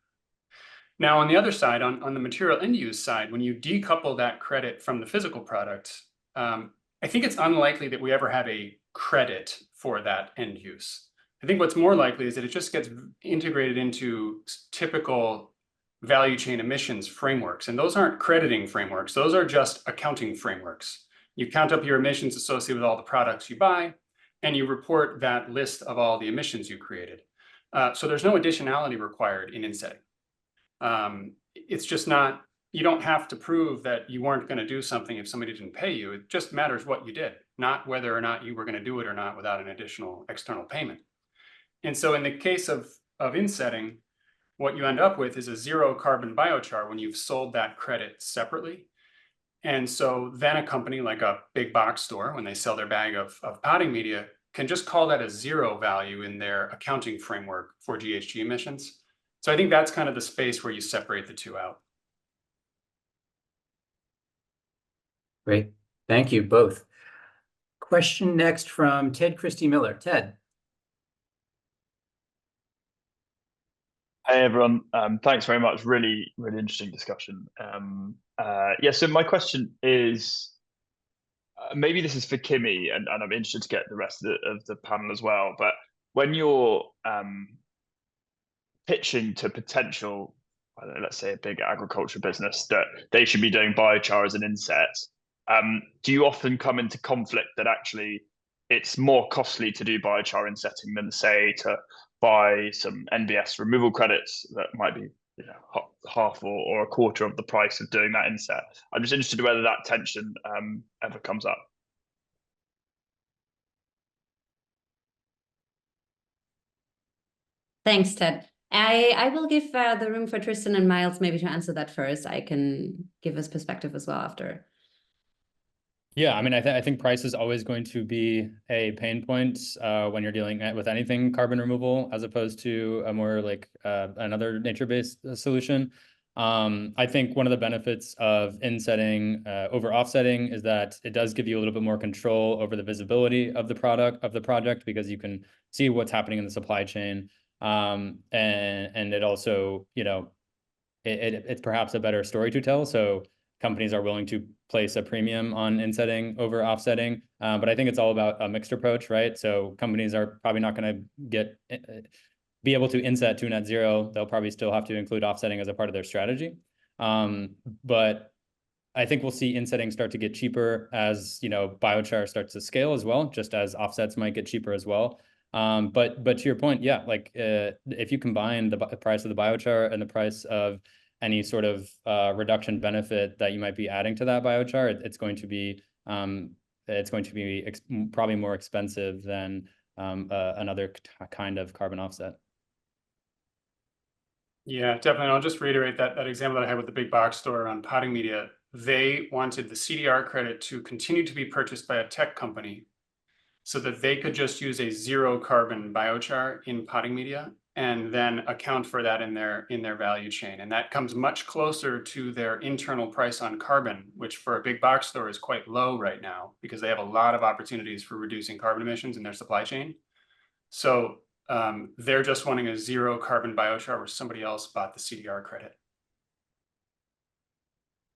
Now, on the other side, on the material end use side, when you decouple that credit from the physical product, I think it's unlikely that we ever have a credit for that end use. I think what's more likely is that it just gets integrated into typical value chain emissions frameworks. And those aren't crediting frameworks. Those are just accounting frameworks. You count up your emissions associated with all the products you buy, and you report that list of all the emissions you created. So there's no additionality required in insetting. It's just not, you don't have to prove that you weren't going to do something if somebody didn't pay you. It just matters what you did, not whether or not you were going to do it or not without an additional external payment. And so in the case of insetting, what you end up with is a zero carbon biochar when you've sold that credit separately. And so then a company like a big box store, when they sell their bag of potting media, can just call that a zero value in their accounting framework for GHG emissions. So I think that's kind of the space where you separate the two out. Great. Thank you both. Question next from Ted Christie Miller. Ted. Hey everyone, thanks very much. Really interesting discussion. So my question is, maybe this is for Kimmy, and I'm interested to get the rest of the panel as well. But when you're pitching to potential, I don't know, let's say a big agriculture business that they should be doing biochar as an inset, do you often come into conflict that actually it's more costly to do biochar insetting than, say, to buy some NBS removal credits that might be half or a quarter of the price of doing that inset? I'm just interested in whether that tension ever comes up. Thanks, Ted. I will give the room for Tristan and Miles maybe to answer that first. I can give his perspective as well after. Yeah, I mean, I think price is always going to be a pain point when you're dealing with anything carbon removal, as opposed to a more like another nature-based solution. I think one of the benefits of insetting over offsetting is that it does give you a little bit more control over the visibility of the project, because you can see what's happening in the supply chain, and it also, it's perhaps a better story to tell. So companies are willing to place a premium on insetting over offsetting. But I think it's all about a mixed approach, right? So companies are probably not going to be able to inset to net zero. They'll probably still have to include offsetting as a part of their strategy. But I think we'll see insetting start to get cheaper as, biochar starts to scale as well, just as offsets might get cheaper as well. But to your point, yeah, like if you combine the price of the biochar and the price of any sort of reduction benefit that you might be adding to that biochar, it's going to be probably more expensive than another kind of carbon offset. Yeah, definitely. I'll just reiterate that example that I had with the big box store on potting media. They wanted the CDR credit to continue to be purchased by a tech company so that they could just use a zero carbon biochar in potting media. and then account for that in their value chain. And that comes much closer to their internal price on carbon, which for a big box store is quite low right now because they have a lot of opportunities for reducing carbon emissions in their supply chain. So they're just wanting a zero carbon biochar where somebody else bought the CDR credit.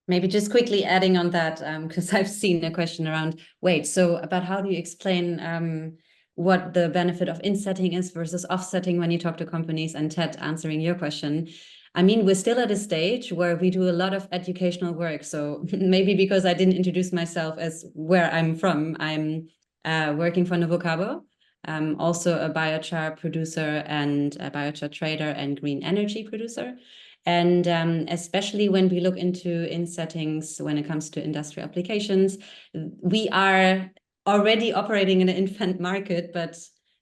Maybe just quickly adding on that, because I've seen a question around, wait, so about how do you explain what the benefit of insetting is versus offsetting when you talk to companies, and Ted answering your question. I mean, we're still at a stage where we do a lot of educational work. So maybe because I didn't introduce myself as where I'm from, I'm working for Novocabo, also a biochar producer and a biochar trader and green energy producer. And especially when we look into insettings, when it comes to industrial applications, we are already operating in an infant market, but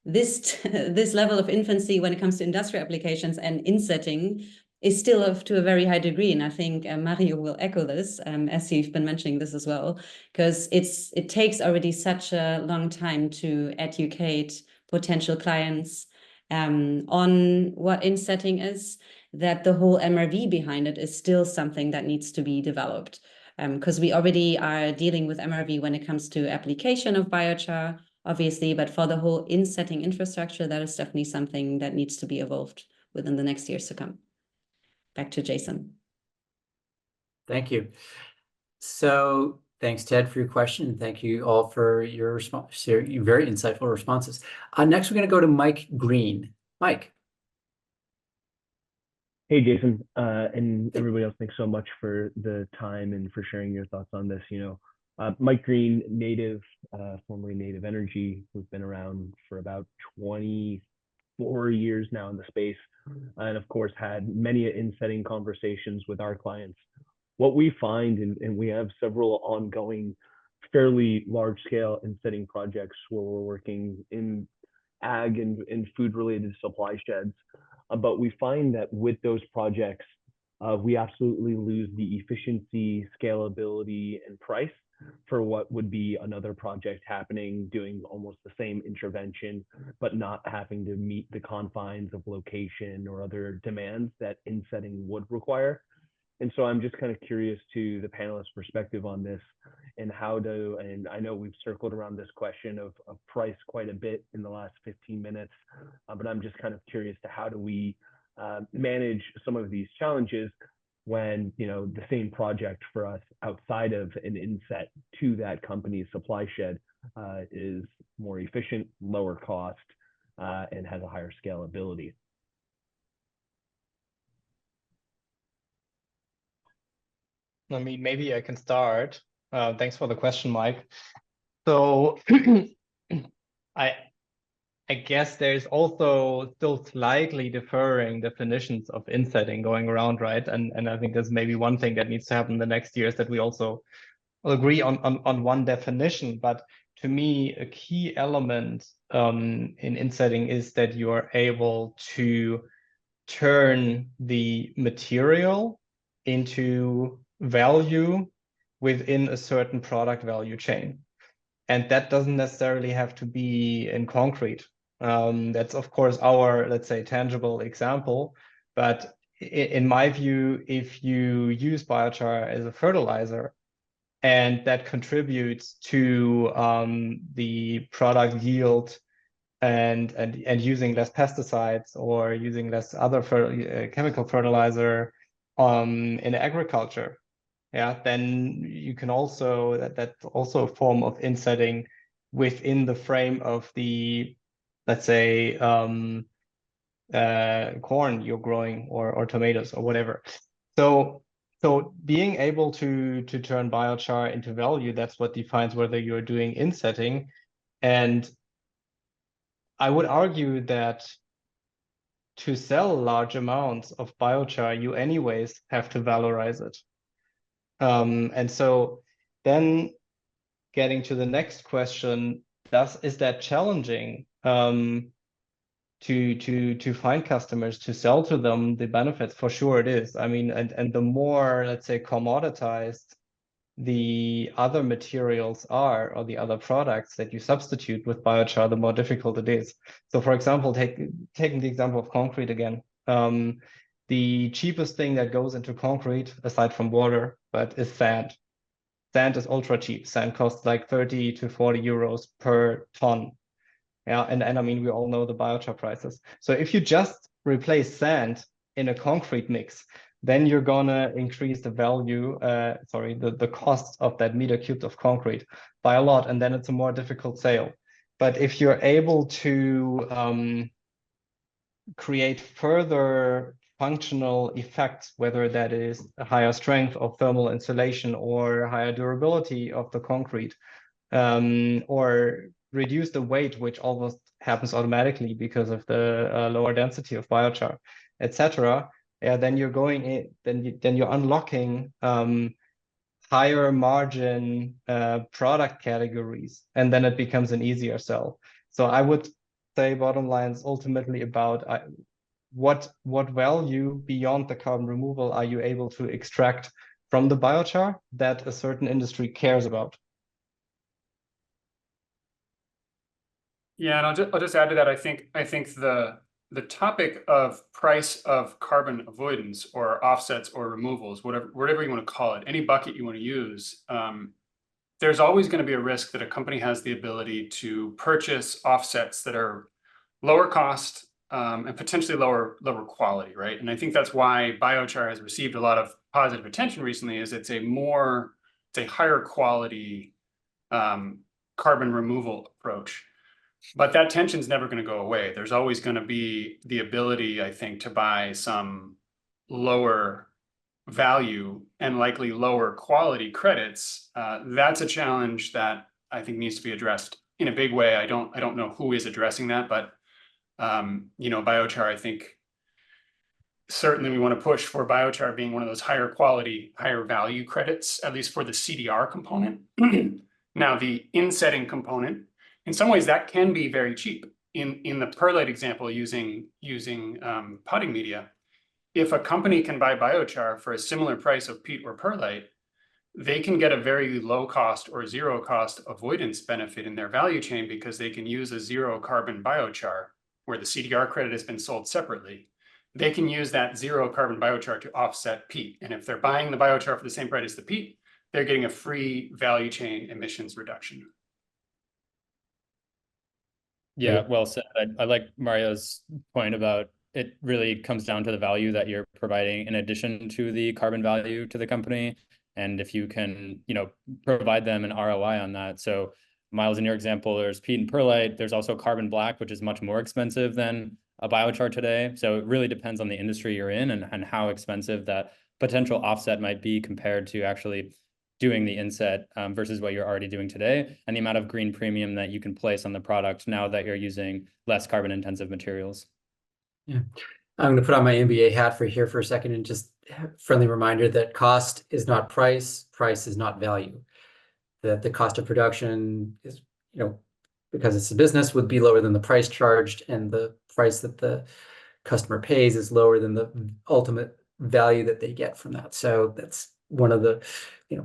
this level of infancy when it comes to industrial applications and insetting is still to a very high degree. And I think Mario will echo this, as you've been mentioning this as well, because it takes already such a long time to educate potential clients on what insetting is, that the whole MRV behind it is still something that needs to be developed. Because we already are dealing with MRV when it comes to application of biochar, obviously, but for the whole insetting infrastructure, that is definitely something that needs to be evolved within the next years to come. Back to Jason. Thank you. So thanks, Ted, for your question. And thank you all for your response, your very insightful responses. Next, we're going to go to Mike Green. Mike. Hey, Jason, and everybody else, thanks so much for the time and for sharing your thoughts on this. Mike Green, Native, formerly Native Energy, we've been around for about 24 years now in the space, and of course had many insetting conversations with our clients. What we find, and we have several ongoing, fairly large-scale insetting projects where we're working in ag and food-related supply sheds. But we find that with those projects, we absolutely lose the efficiency, scalability, and price for what would be another project happening, doing almost the same intervention, but not having to meet the confines of location or other demands that insetting would require. And so I'm just kind of curious to the panelists' perspective on this and and I know we've circled around this question of price quite a bit in the last 15 minutes, but I'm just kind of curious to how do we manage some of these challenges when, the same project for us outside of an inset to that company's supply shed is more efficient, lower cost, and has a higher scalability. Maybe I can start. Thanks for the question, Mike. So I guess there's also still slightly differing definitions of insetting going around, right? And I think there's maybe one thing that needs to happen in the next years, that we also agree on one definition. But to me, a key element in insetting is that you are able to turn the material into value within a certain product value chain. And that doesn't necessarily have to be in concrete. That's, of course, our, let's say, tangible example. But in my view, if you use biochar as a fertilizer and that contributes to the product yield and using less pesticides or using less other chemical fertilizer in agriculture, then you can also, that's also a form of insetting within the frame of the, let's say, corn you're growing or tomatoes or whatever. So being able to turn biochar into value, that's what defines whether you're doing insetting. And I would argue that to sell large amounts of biochar, you anyways have to valorize it. And so then getting to the next question, is that challenging to find customers, to sell to them the benefits? For sure it is. I mean, and the more, let's say, commoditized the other materials are, or the other products that you substitute with biochar, the more difficult it is. So for example, taking the example of concrete again, the cheapest thing that goes into concrete, aside from water, but is sand. Sand is ultra cheap. Sand costs like 30 to 40 euros per ton. Yeah, and I mean, we all know the biochar prices. So if you just replace sand in a concrete mix, then you're gonna increase the value, the cost of that meter cubed of concrete by a lot, and then it's a more difficult sale. But if you're able to create further functional effects, whether that is a higher strength of thermal insulation or higher durability of the concrete, or reduce the weight, which almost happens automatically because of the lower density of biochar, etc. Yeah, then you're going in, then you're unlocking higher margin product categories, and then it becomes an easier sell. So I would say bottom line is ultimately about what value beyond the carbon removal are you able to extract from the biochar that a certain industry cares about. Yeah, and I'll just add to that. I think the topic of price of carbon avoidance or offsets or removals, whatever you want to call it, any bucket you want to use, there's always going to be a risk that a company has the ability to purchase offsets that are lower cost and potentially lower quality, right? And I think that's why biochar has received a lot of positive attention recently, is it's a higher quality carbon removal approach. But that tension's never going to go away. There's always going to be the ability, I think, to buy some lower value and likely lower quality credits. That's a challenge that I think needs to be addressed in a big way. I don't know who is addressing that, but biochar, I think certainly we want to push for biochar being one of those higher quality, higher value credits, at least for the CDR component. Now, the insetting component, in some ways that can be very cheap. In the perlite example, using potting media, if a company can buy biochar for a similar price of peat or perlite, they can get a very low cost or zero cost avoidance benefit in their value chain, because they can use a zero carbon biochar where the CDR credit has been sold separately. They can use that zero carbon biochar to offset peat. And if they're buying the biochar for the same price as the peat, they're getting a free value chain emissions reduction. Yeah, well said. I like Mario's point about it really comes down to the value that you're providing in addition to the carbon value to the company. And if you can, provide them an ROI on that. So Miles, in your example, there's peat and perlite. There's also carbon black, which is much more expensive than a biochar today. So it really depends on the industry you're in and how expensive that potential offset might be compared to actually doing the inset versus what you're already doing today, and the amount of green premium that you can place on the product now that you're using less carbon intensive materials. Yeah, I'm going to put on my MBA hat for a second and just friendly reminder that cost is not price, price is not value. That the cost of production is, because it's a business, would be lower than the price charged, and the price that the customer pays is lower than the ultimate value that they get from that. So that's one of the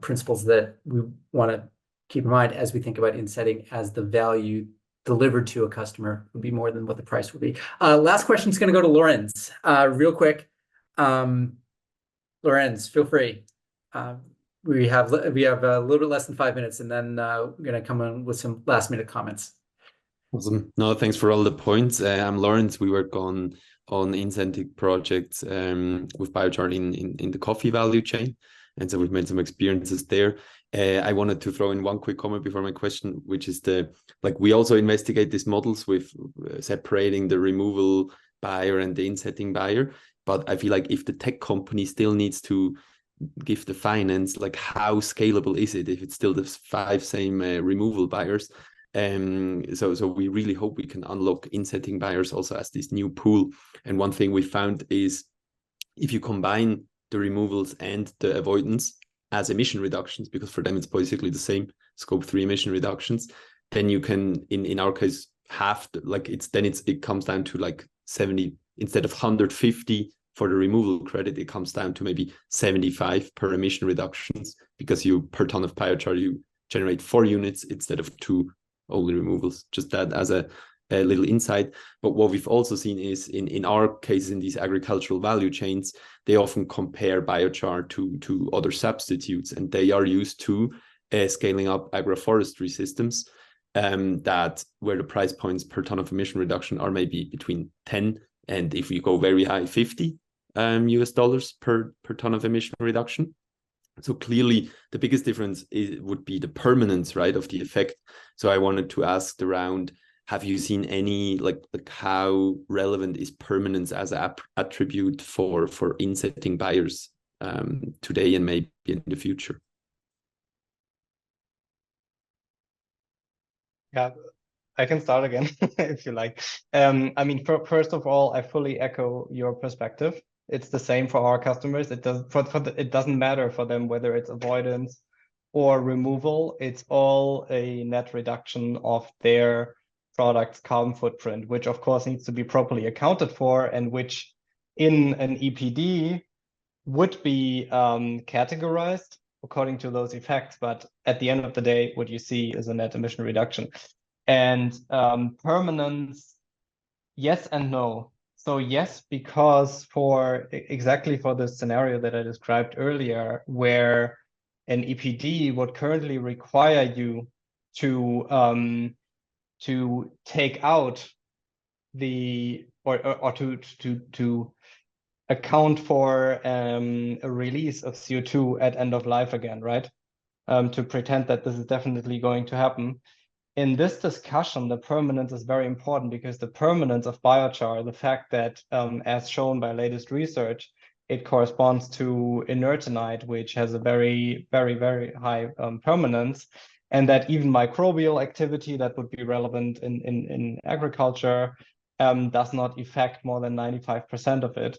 principles that we want to keep in mind as we think about insetting, as the value delivered to a customer would be more than what the price would be. Last question is going to go to Lorenz. Real quick, Lorenz, feel free. We have a little bit less than 5 minutes, and then we're going to come in with some last minute comments. Awesome. No, thanks for all the points. I'm Lawrence. We work on incentive projects with biochar in the coffee value chain. And so we've made some experiences there. I wanted to throw in one quick comment before my question, which is we also investigate these models with separating the removal buyer and the insetting buyer. But I feel like if the tech company still needs to give the finance, how scalable is it if it's still the 5 same removal buyers? So we really hope we can unlock insetting buyers also as this new pool. And one thing we found is if you combine the removals and the avoidance as emission reductions, because for them it's basically the same scope 3 emission reductions, then you can, in our case, it comes down to 70 instead of 150 for the removal credit, it comes down to maybe 75 per emission reductions, because you per ton of biochar, you generate 4 units instead of 2 only removals. Just that as a little insight. But what we've also seen is in our cases, in these agricultural value chains, they often compare biochar to other substitutes, and they are used to scaling up agroforestry systems that where the price points per ton of emission reduction are maybe between 10 and, if we go very high, 50 US dollars per ton of emission reduction. So clearly the biggest difference would be the permanence, right, of the effect. So I wanted to ask around, have you seen any, like how relevant is permanence as an attribute for insetting buyers today and maybe in the future? Yeah, I can start again if you like. I mean, first of all, I fully echo your perspective. It's the same for our customers. It doesn't matter for them whether it's avoidance or removal. It's all a net reduction of their product's carbon footprint, which of course needs to be properly accounted for, and which in an EPD would be categorized according to those effects. But at the end of the day, what you see is a net emission reduction. And permanence, yes and no. So yes, because exactly for the scenario that I described earlier, where an EPD would currently require you to take out or to account for a release of CO2 at end of life again, right? To pretend that this is definitely going to happen. In this discussion, the permanence is very important, because the permanence of biochar, the fact that, as shown by latest research, it corresponds to inertinite, which has a very, very, very high permanence, and that even microbial activity that would be relevant in agriculture does not affect more than 95% of it.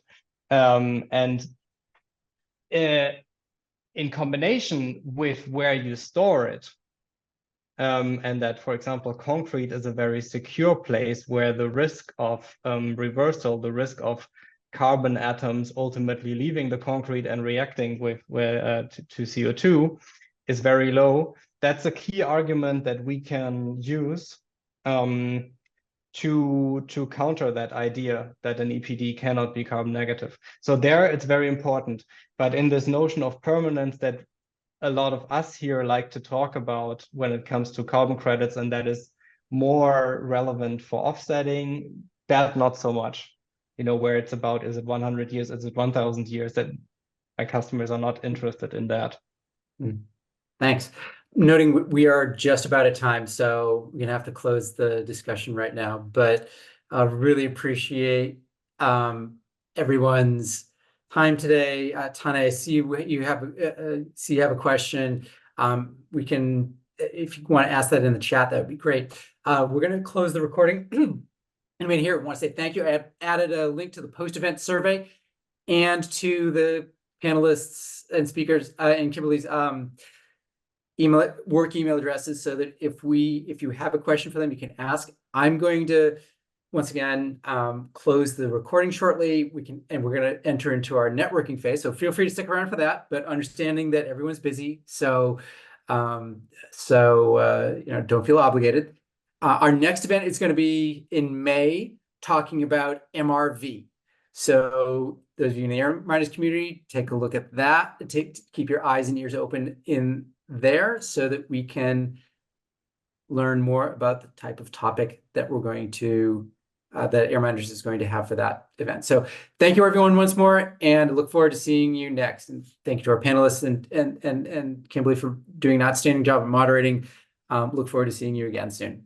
In combination with where you store it, and that, for example, concrete is a very secure place where the risk of reversal, the risk of carbon atoms ultimately leaving the concrete and reacting with to CO2 is very low. That's a key argument that we can use to counter that idea that an EPD cannot be carbon negative. So there it's very important. But in this notion of permanence that a lot of us here like to talk about when it comes to carbon credits, and that is more relevant for offsetting, that not so much. You know, where it's about, is it 100 years, is it 1,000 years, that my customers are not interested in that. Thanks. Noting we are just about at time, so we're gonna have to close the discussion right now, but I really appreciate everyone's time today. Tane, I see you have a question. We can, if you want to ask that in the chat, that would be great. We're going to close the recording. And right here, I want to say thank you. I have added a link to the post-event survey and to the panelists and speakers and Kimberly's work email addresses, so that if you have a question for them, you can ask. I'm going to once again close the recording shortly. We're going to enter into our networking phase, so feel free to stick around for that, but understanding that everyone's busy, so don't feel obligated. Our next event is going to be in May, talking about MRV. So those of you in the air miners community, take a look at that. Keep your eyes and ears open in there, so that we can learn more about the type of topic that we're going to that Air Miners is going to have for that event. So thank you everyone once more, and look forward to seeing you next. And thank you to our panelists and Kimberly for doing an outstanding job of moderating. Look forward to seeing you again soon.